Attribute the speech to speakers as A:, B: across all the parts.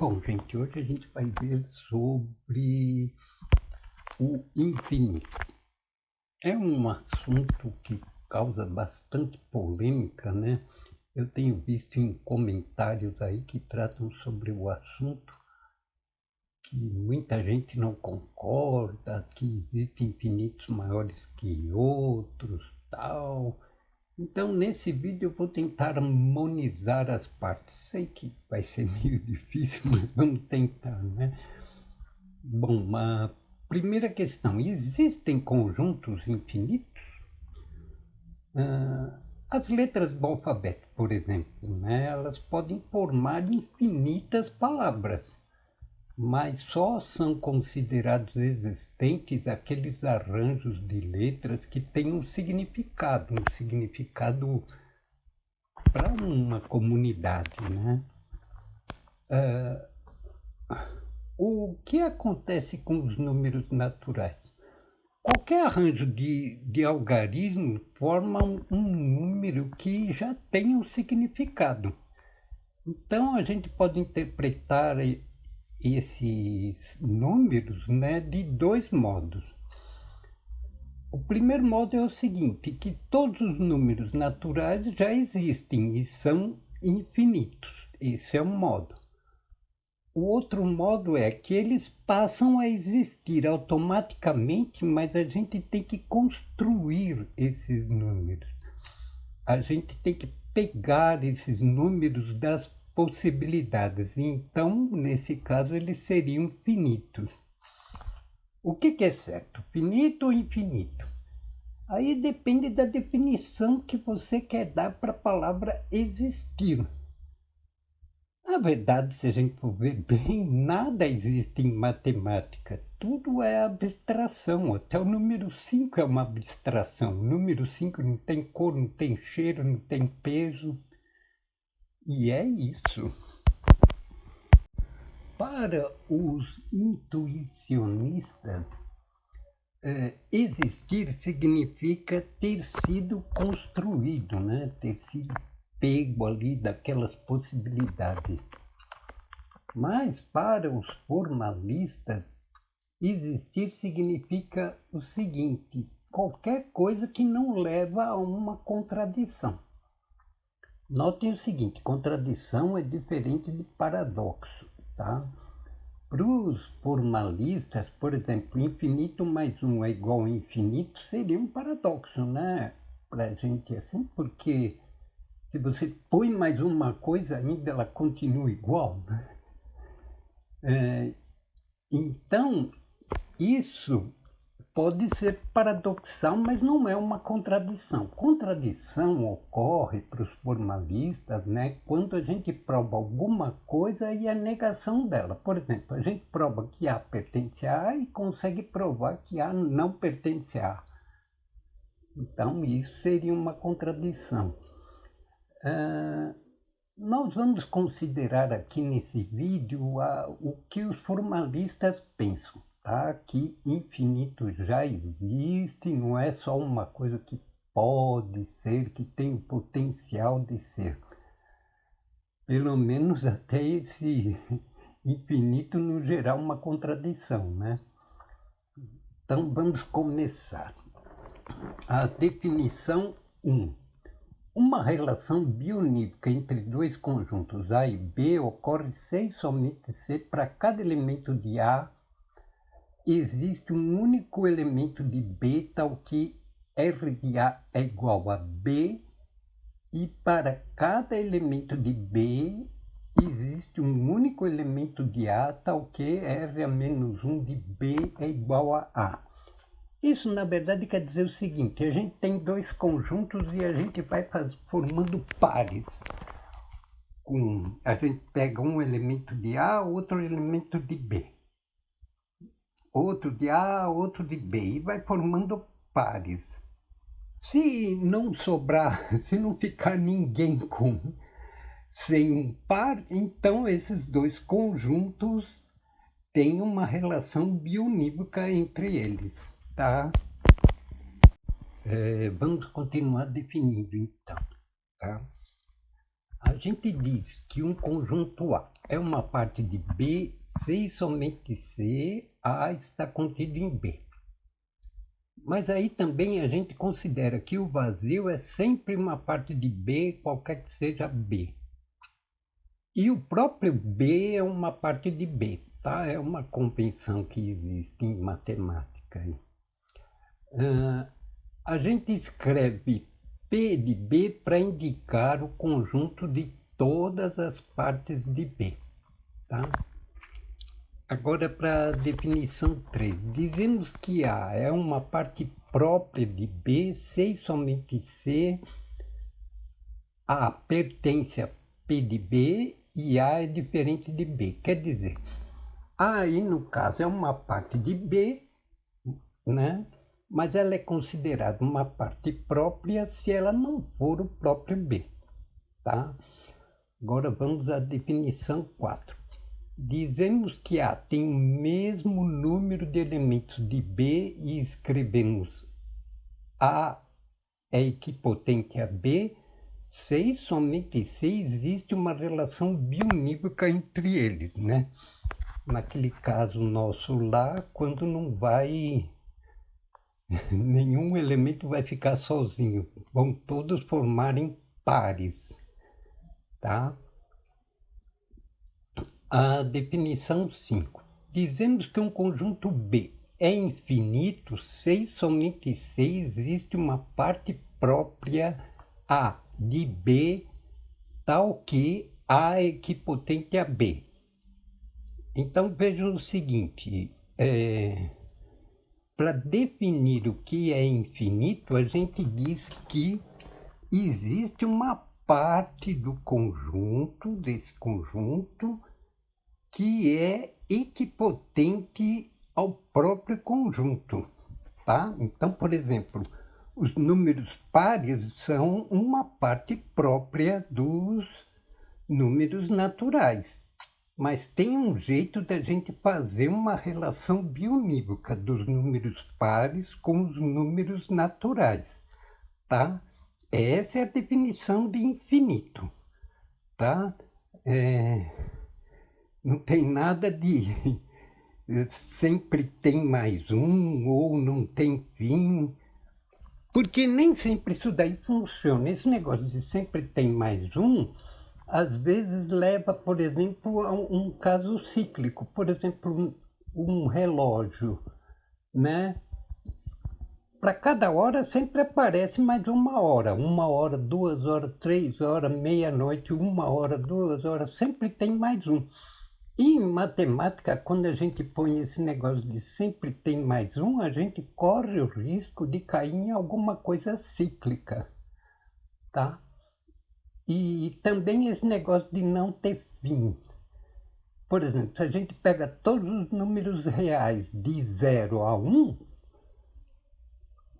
A: Bom, gente, hoje a gente vai ver sobre o infinito. É um assunto que causa bastante polêmica, né? Eu tenho visto em comentários aí que tratam sobre o assunto que muita gente não concorda, que existem infinitos maiores que outros, tal. Então, nesse vídeo eu vou tentar harmonizar as partes. Sei que vai ser meio difícil, mas vamos tentar, né? Bom, a primeira questão: existem conjuntos infinitos? As letras do alfabeto, por exemplo, né, elas podem formar infinitas palavras, mas só são considerados existentes aqueles arranjos de letras que têm um significado para uma comunidade, né? O que acontece com os números naturais? Qualquer arranjo de algarismo forma um número que já tem um significado. Então a gente pode interpretar esses números, né, de dois modos. O primeiro modo é o seguinte, que todos os números naturais já existem e são infinitos. Esse é um modo. O outro modo é que eles passam a existir automaticamente, mas a gente tem que construir esses números. A gente tem que pegar esses números das possibilidades. Então, nesse caso, eles seriam finitos. O que é certo? Finito ou infinito? Aí depende da definição que você quer dar para a palavra existir. Na verdade, se a gente for ver bem, nada existe em matemática. Tudo é abstração. Até o número 5 é uma abstração. O número 5 não tem cor, não tem cheiro, não tem peso. E é isso. Para os intuicionistas, existir significa ter sido construído, né? Ter sido pego ali daquelas possibilidades. Mas para os formalistas, existir significa o seguinte: qualquer coisa que não leva a uma contradição. Notem o seguinte: contradição é diferente de paradoxo, tá? Para os formalistas, por exemplo, infinito mais um é igual a infinito seria um paradoxo, né? Para a gente assim, porque se você põe mais uma coisa ainda, ela continua igual, né? Então, isso pode ser paradoxal, mas não é uma contradição. Contradição ocorre para os formalistas, né, quando a gente prova alguma coisa e a negação dela. Por exemplo, a gente prova que A pertence a A e consegue provar que A não pertence a A. Então, isso seria uma contradição. Nós vamos considerar aqui nesse vídeo o que os formalistas pensam, tá? Que infinito já existe, não é só uma coisa que pode ser, que tem o potencial de ser. Pelo menos até esse infinito não gerar uma contradição, né? Então vamos começar. A definição 1. Uma relação bionívoca entre dois conjuntos A e B ocorre se e somente se para cada elemento de A existe um único elemento de B, tal que R de A é igual a B, e para cada elemento de B existe um único elemento de A, tal que R a menos 1 de B é igual a A. Isso, na verdade, quer dizer o seguinte: a gente tem dois conjuntos e a gente vai formando pares. A gente pega um elemento de A, outro elemento de B. Outro de A, outro de B. E vai formando pares. Se não sobrar, se não ficar ninguém sem um par, então esses dois conjuntos têm uma relação bionívoca entre eles, tá? Vamos continuar definindo então, tá? A gente diz que um conjunto A é uma parte de B, C e somente C, A está contido em B. Mas aí também a gente considera que o vazio é sempre uma parte de B, qualquer que seja B. E o próprio B é uma parte de B, tá? É uma convenção que existe em matemática. A gente escreve P de B para indicar o conjunto de todas as partes de B, tá? Agora para a definição 3. Dizemos que A é uma parte própria de B, C e somente C. A pertence a P de B e A é diferente de B. Quer dizer, A aí no caso é uma parte de B, né? Mas ela é considerada uma parte própria se ela não for o próprio B, tá? Agora vamos à definição 4. Dizemos que A tem o mesmo número de elementos de B e escrevemos A é equipotente a B, se e somente se existe uma relação bionívoca entre eles, né? Naquele caso nosso lá, quando não vai, nenhum elemento vai ficar sozinho, vão todos formarem pares, tá? A definição 5. Dizemos que um conjunto B é infinito se e somente se existe uma parte própria A de B, tal que A é equipotente a B. Então vejam o seguinte, para definir o que é infinito, a gente diz que existe uma parte do conjunto, desse conjunto, que é equipotente ao próprio conjunto, tá? Então, por exemplo, os números pares são uma parte própria dos números naturais, mas tem um jeito da gente fazer uma relação bionívoca dos números pares com os números naturais, tá? Essa é a definição de infinito, tá? Não tem nada de sempre tem mais um ou não tem fim, porque nem sempre isso daí funciona. Esse negócio de sempre tem mais um, às vezes leva, por exemplo, a um caso cíclico. Por exemplo, um relógio, né? Para cada hora sempre aparece mais uma hora, 2 horas, 3 horas, meia-noite, 1 hora, 2 horas, sempre tem mais um. E em matemática, quando a gente põe esse negócio de sempre tem mais um, a gente corre o risco de cair em alguma coisa cíclica, tá? E também esse negócio de não ter fim. Por exemplo, se a gente pega todos os números reais de 0 a 1,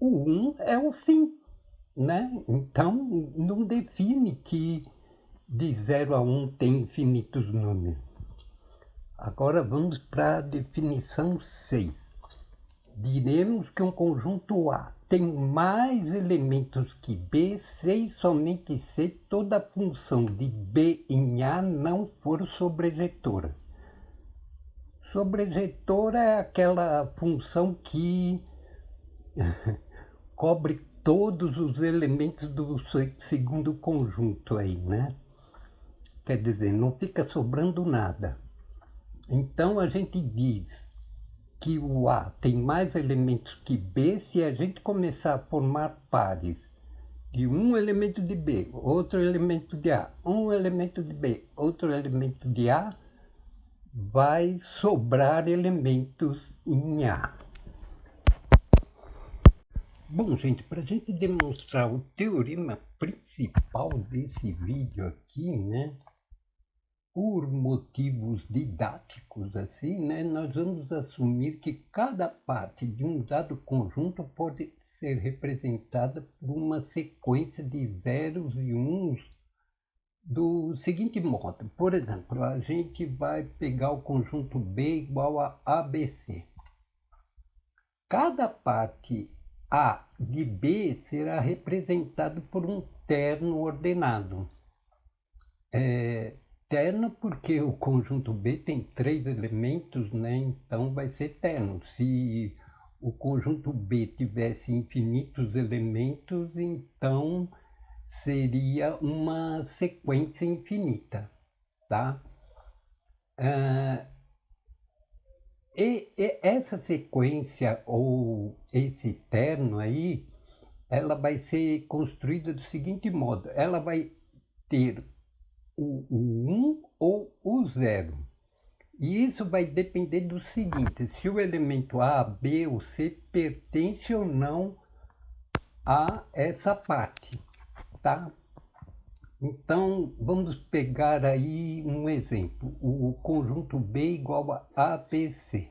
A: o 1 é o fim, né? Então, não define que de 0 a 1 tem infinitos números. Agora vamos para a definição 6. Diremos que um conjunto A tem mais elementos que B se e somente se toda função de B em A não for sobrejetora. Sobrejetora é aquela função que cobre todos os elementos do segundo conjunto aí, né? Quer dizer, não fica sobrando nada. Então a gente diz que o A tem mais elementos que B se a gente começar a formar pares de um elemento de B, outro elemento de A, um elemento de B, outro elemento de A, vai sobrar elementos em A. Bom, gente, para a gente demonstrar o teorema principal desse vídeo aqui, né, por motivos didáticos, assim, né, nós vamos assumir que cada parte de um dado conjunto pode ser representada por uma sequência de zeros e uns do seguinte modo. Por exemplo, a gente vai pegar o conjunto B igual a ABC. Cada parte A de B será representado por um terno ordenado. é terno porque o conjunto B tem 3 elementos, né? Então vai ser terno. Se o conjunto B tivesse infinitos elementos, então seria uma sequência infinita, tá? E essa sequência ou esse terno aí, ela vai ser construída do seguinte modo: ela vai ter o 1 ou o 0. E isso vai depender do seguinte: se o elemento A, B ou C pertence ou não a essa parte, tá? Então, vamos pegar aí um exemplo: o conjunto B igual a ABC.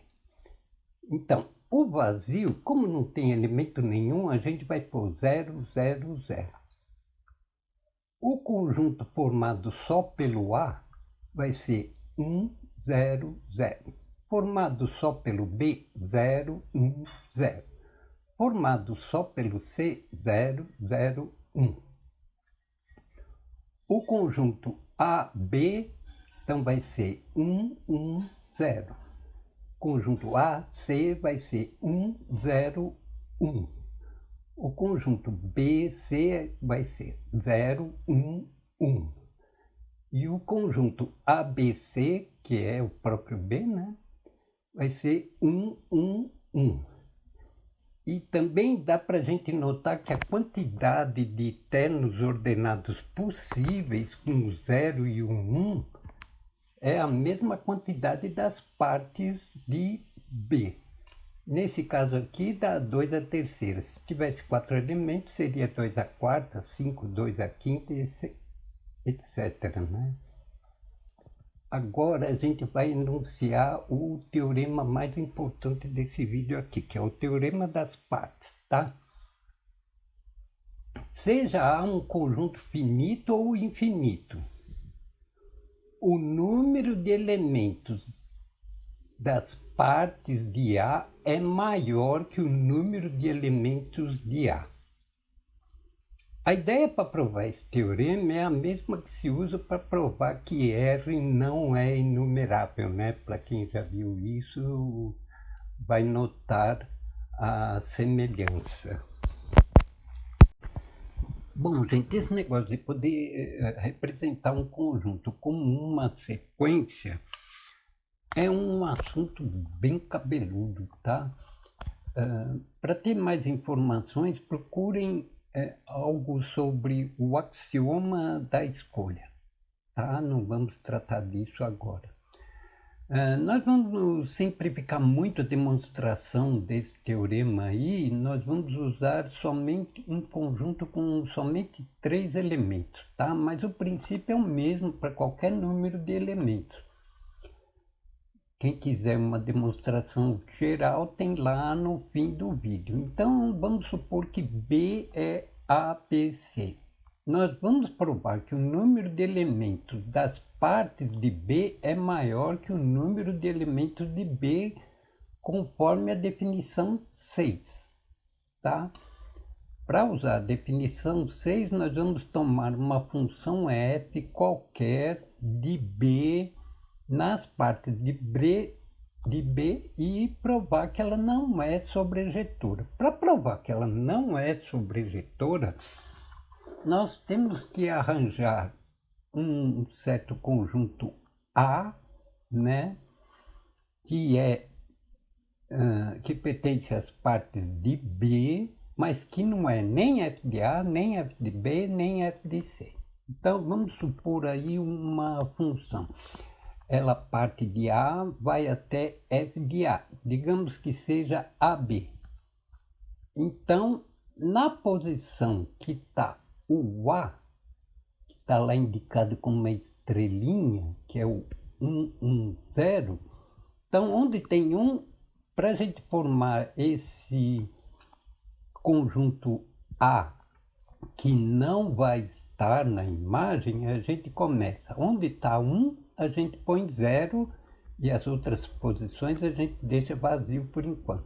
A: Então, o vazio, como não tem elemento nenhum, a gente vai pôr 0, 0, 0. O conjunto formado só pelo A vai ser 1, 0, 0. Formado só pelo B, 0, 1, 0. Formado só pelo C, 0, 0, 1. O conjunto AB, então vai ser 1, 1, 0. Conjunto AC vai ser 1, 0, 1. O conjunto BC vai ser 0, 1, 1. E o conjunto ABC, que é o próprio B, né, vai ser 1, 1, 1. E também dá para a gente notar que a quantidade de ternos ordenados possíveis com o 0 e o 1 é a mesma quantidade das partes de B. Nesse caso aqui dá 2 a terceira. Se tivesse 4 elementos, seria 2 a quarta, 5, 2 a quinta, etc. Né? Agora a gente vai enunciar o teorema mais importante desse vídeo aqui, que é o teorema das partes, tá? Seja A um conjunto finito ou infinito, o número de elementos das partes de A é maior que o número de elementos de A. A ideia para provar esse teorema é a mesma que se usa para provar que R não é inumerável, né? Para quem já viu isso, vai notar a semelhança. Bom, gente, esse negócio de poder representar um conjunto como uma sequência é um assunto bem cabeludo, tá? Para ter mais informações, procurem algo sobre o axioma da escolha, tá? Não vamos tratar disso agora. Nós vamos simplificar muito a demonstração desse teorema aí, nós vamos usar somente um conjunto com somente 3 elementos, tá? Mas o princípio é o mesmo para qualquer número de elementos. Quem quiser uma demonstração geral tem lá no fim do vídeo. Então vamos supor que B é ABC. Nós vamos provar que o número de elementos das partes de B é maior que o número de elementos de B conforme a definição 6. Tá? Para usar a definição 6, nós vamos tomar uma função f qualquer de B nas partes de B e provar que ela não é sobrejetora. Para provar que ela não é sobrejetora, nós temos que arranjar um certo conjunto A, né, que pertence às partes de B, mas que não é nem f de A, nem f de B, nem f de C. Então vamos supor aí uma função. Ela parte de A, vai até f de A. Digamos que seja AB. Então, na posição que está o A, que está lá indicado com uma estrelinha, que é o 1, 1, 0. Então, onde tem 1, para a gente formar esse conjunto A, que não vai estar na imagem, a gente começa. Onde está 1, a gente põe 0 e as outras posições a gente deixa vazio por enquanto.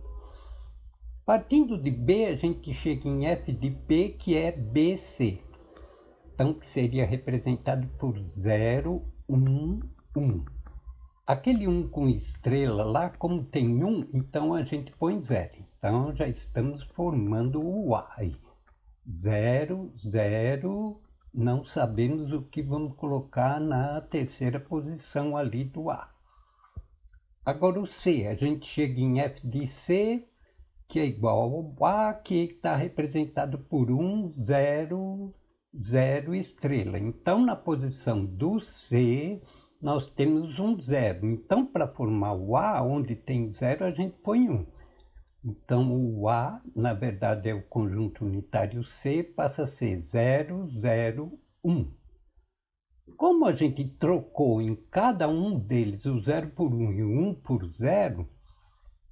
A: Partindo de B, a gente chega em f de P, que é BC. então que seria representado por 0, 1, 1. Aquele 1 com estrela lá, como tem 1, então a gente põe 0. Então já estamos formando o A aí. 0, 0, não sabemos o que vamos colocar na terceira posição ali do A. Agora o C, a gente chega em F de C, que é igual ao A, que está representado por 1, 0, 0 estrela. Então, na posição do C, nós temos um 0. Então, para formar o A, onde tem 0, a gente põe 1. Então, o A, na verdade, é o conjunto unitário C, passa a ser 0, 0, 1. Como a gente trocou em cada um deles o 0 por 1 e o 1 por 0,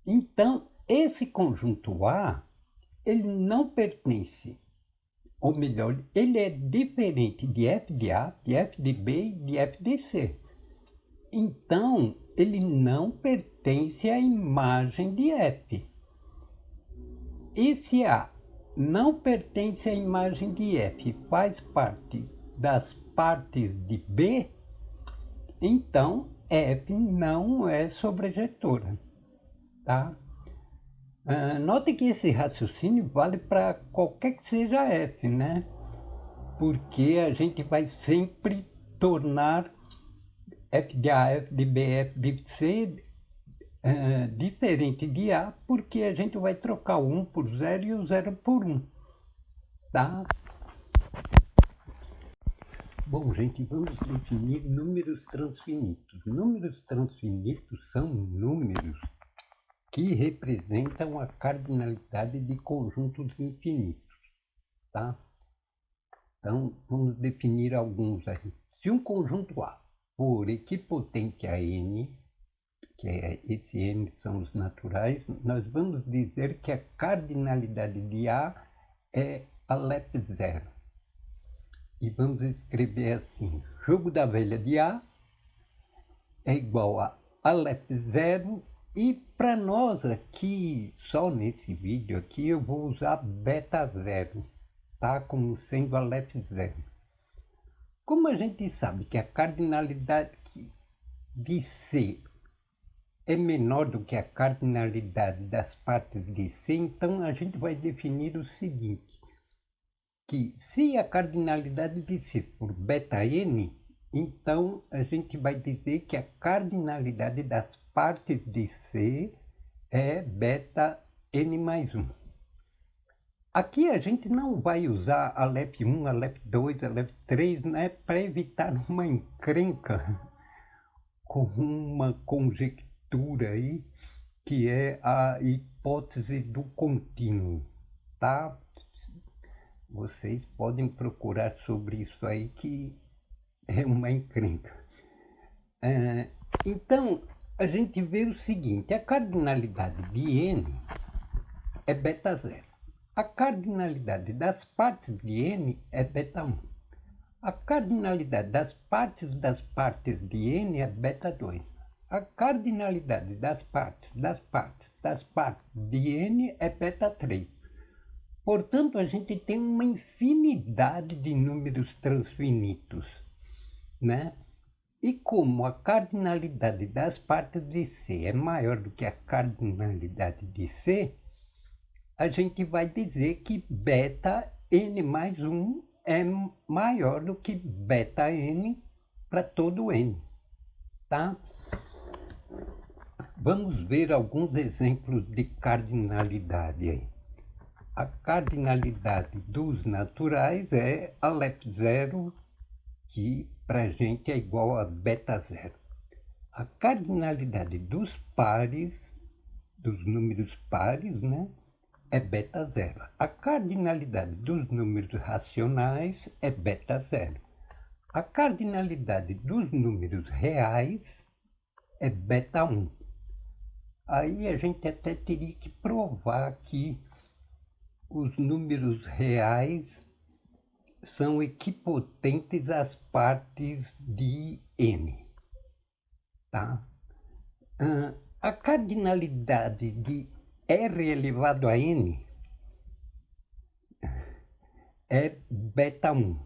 A: então, esse conjunto A, ele não pertence, ou melhor, ele é diferente de F de A, de F de B e de F de C. Então, ele não pertence à imagem de F. Esse A não pertence à imagem de F, faz parte das partes de B, então F não é sobrejetora, tá? Note que esse raciocínio vale para qualquer que seja F, né? Porque a gente vai sempre tornar F de A, F de B, F de C diferente de A, porque a gente vai trocar o 1 por 0 e o 0 por 1, tá? Bom, gente, vamos definir números transfinitos. Números transfinitos são números que representam a cardinalidade de conjuntos infinitos, tá? Então, vamos definir alguns aí. Se um conjunto A for equipotente a N, que esse N são os naturais, nós vamos dizer que a cardinalidade de A é Alep 0. E vamos escrever assim: jogo da velha de A é igual a Alep 0. E para nós aqui, só nesse vídeo aqui, eu vou usar beta 0, tá? Como sendo Alep 0. Como a gente sabe que a cardinalidade de C é menor do que a cardinalidade das partes de C, então a gente vai definir o seguinte, que se a cardinalidade de C for beta n, então a gente vai dizer que a cardinalidade das partes de C é beta n mais 1. Aqui a gente não vai usar Alep 1, Alep 2, Alep 3, né, para evitar uma encrenca com uma conjectura aí, que é a hipótese do contínuo, tá? Vocês podem procurar sobre isso aí, que é uma encrenca. Então, a gente vê o seguinte, a cardinalidade de N é beta 0. A cardinalidade das partes de N é beta 1. A cardinalidade das partes de N é beta 2. A cardinalidade das partes de N é beta 3. Portanto, a gente tem uma infinidade de números transfinitos, né? E como a cardinalidade das partes de C é maior do que a cardinalidade de C, a gente vai dizer que beta n mais 1 é maior do que beta n para todo n, tá? Vamos ver alguns exemplos de cardinalidade aí. A cardinalidade dos naturais é Alep 0, que para a gente é igual a beta 0. A cardinalidade dos pares, dos números pares, né, é beta 0. A cardinalidade dos números racionais é beta 0. A cardinalidade dos números reais é beta 1. Aí a gente até teria que provar que os números reais são equipotentes às partes de n, tá? A cardinalidade de R elevado a n é beta 1.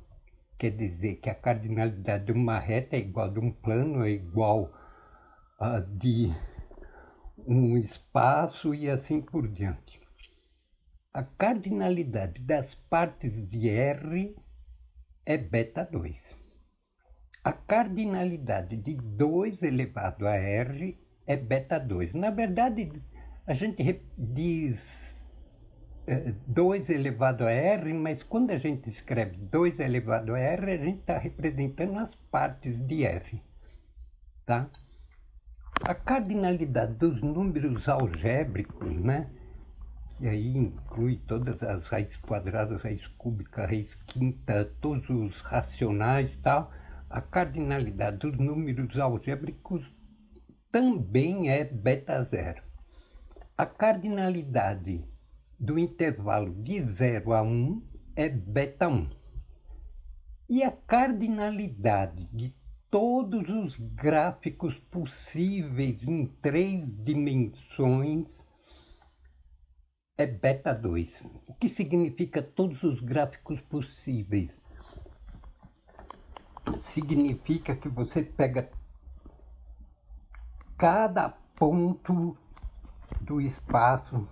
A: quer dizer que a cardinalidade de uma reta é igual de um plano, é igual a de um espaço e assim por diante. A cardinalidade das partes de R é beta 2. A cardinalidade de 2 elevado a R é beta 2. Na verdade, a gente diz 2 elevado a R, mas quando a gente escreve 2 elevado a R, a gente está representando as partes de R. Tá? A cardinalidade dos números algébricos, né? E aí inclui todas as raízes quadradas, raiz cúbica, raiz quinta, todos os racionais e tal. A cardinalidade dos números algébricos também é beta 0. A cardinalidade do intervalo de 0 a 1 é beta 1. E a cardinalidade de todos os gráficos possíveis em 3 dimensões é beta 2. O que significa todos os gráficos possíveis? Significa que você pega cada ponto do espaço.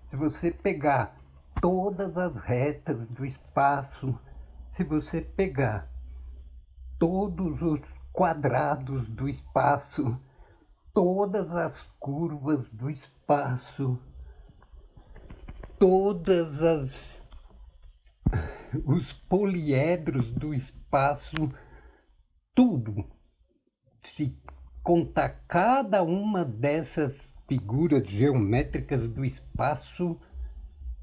A: Se você pegar todas as retas do espaço, se você pegar todos os quadrados do espaço, todas as curvas do espaço, os poliedros do espaço, tudo. Se contar cada uma dessas figuras geométricas do espaço,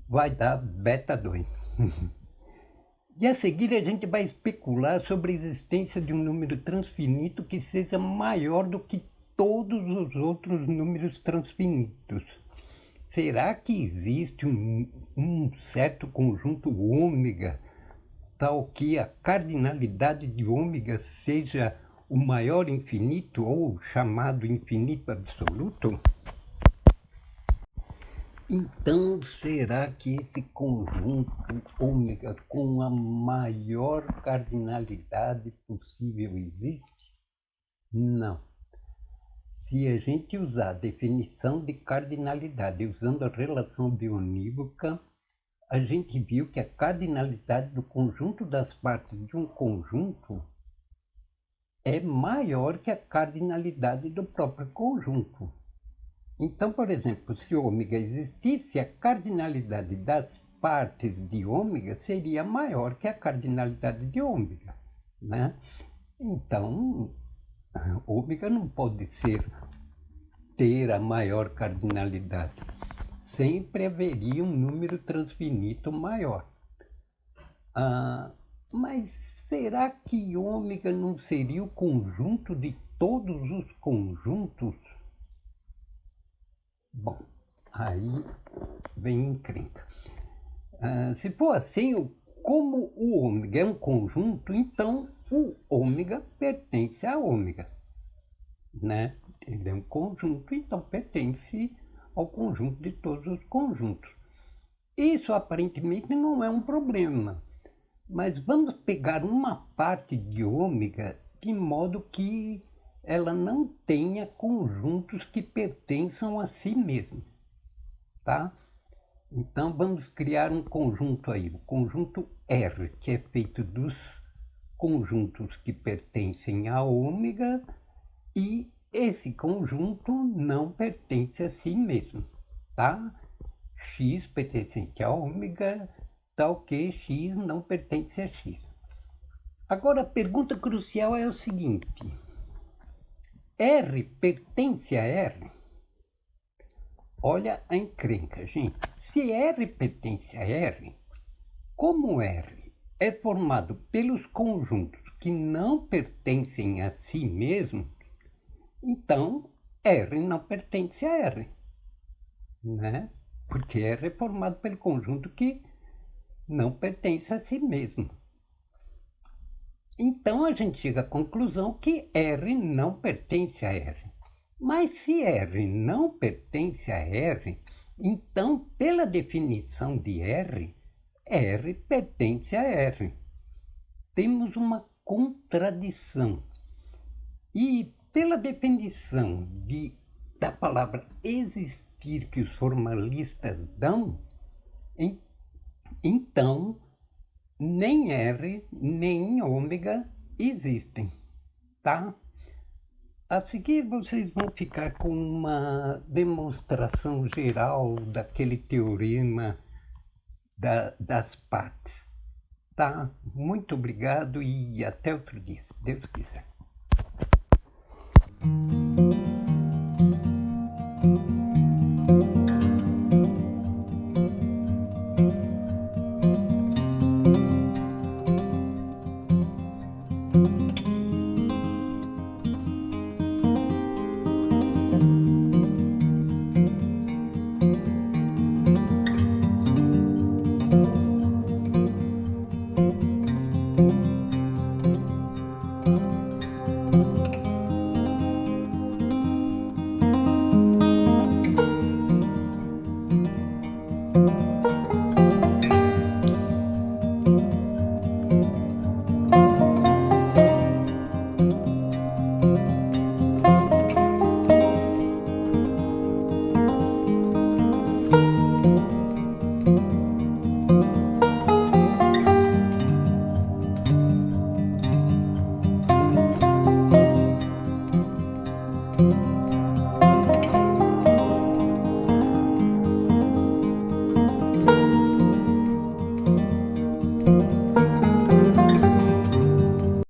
A: vai dar beta 2. E a seguir a gente vai especular sobre a existência de um número transfinito que seja maior do que todos os outros números transfinitos. Será que existe um certo conjunto ômega, tal que a cardinalidade de ômega seja o maior infinito ou chamado infinito absoluto? Então, será que esse conjunto ômega com a maior cardinalidade possível existe? Não. Se a gente usar a definição de cardinalidade usando a relação bionívoca, a gente viu que a cardinalidade do conjunto das partes de um conjunto é maior que a cardinalidade do próprio conjunto. Então, por exemplo, se ômega existisse, a cardinalidade das partes de ômega seria maior que a cardinalidade de ômega, né? Então, ômega não pode ter a maior cardinalidade. Sempre haveria um número transfinito maior. Mas será que ômega não seria o conjunto de todos os conjuntos? Bom, aí vem encrenca. Se for assim, como o ômega é um conjunto, então o ômega pertence a ômega, né? Ele é um conjunto, então pertence ao conjunto de todos os conjuntos. Isso aparentemente não é um problema, mas vamos pegar uma parte de ômega de modo que ela não tenha conjuntos que pertençam a si mesmo, tá? Então vamos criar um conjunto aí, o conjunto R, que é feito dos conjuntos que pertencem a ômega e esse conjunto não pertence a si mesmo, tá? X pertencente a ômega, tal que X não pertence a X. Agora a pergunta crucial é o seguinte: R pertence a R? Olha a encrenca, gente. Se R pertence a R, como R é formado pelos conjuntos que não pertencem a si mesmo, então R não pertence a R, né? Porque R é formado pelo conjunto que não pertence a si mesmo. Então a gente chega à conclusão que R não pertence a R. Mas se R não pertence a R, então pela definição de R, R pertence a R. temos uma contradição. E pela definição da palavra existir que os formalistas dão, então nem R nem ômega existem, tá? A seguir vocês vão ficar com uma demonstração geral daquele teorema das partes, tá? Muito obrigado e até outro dia, se Deus quiser.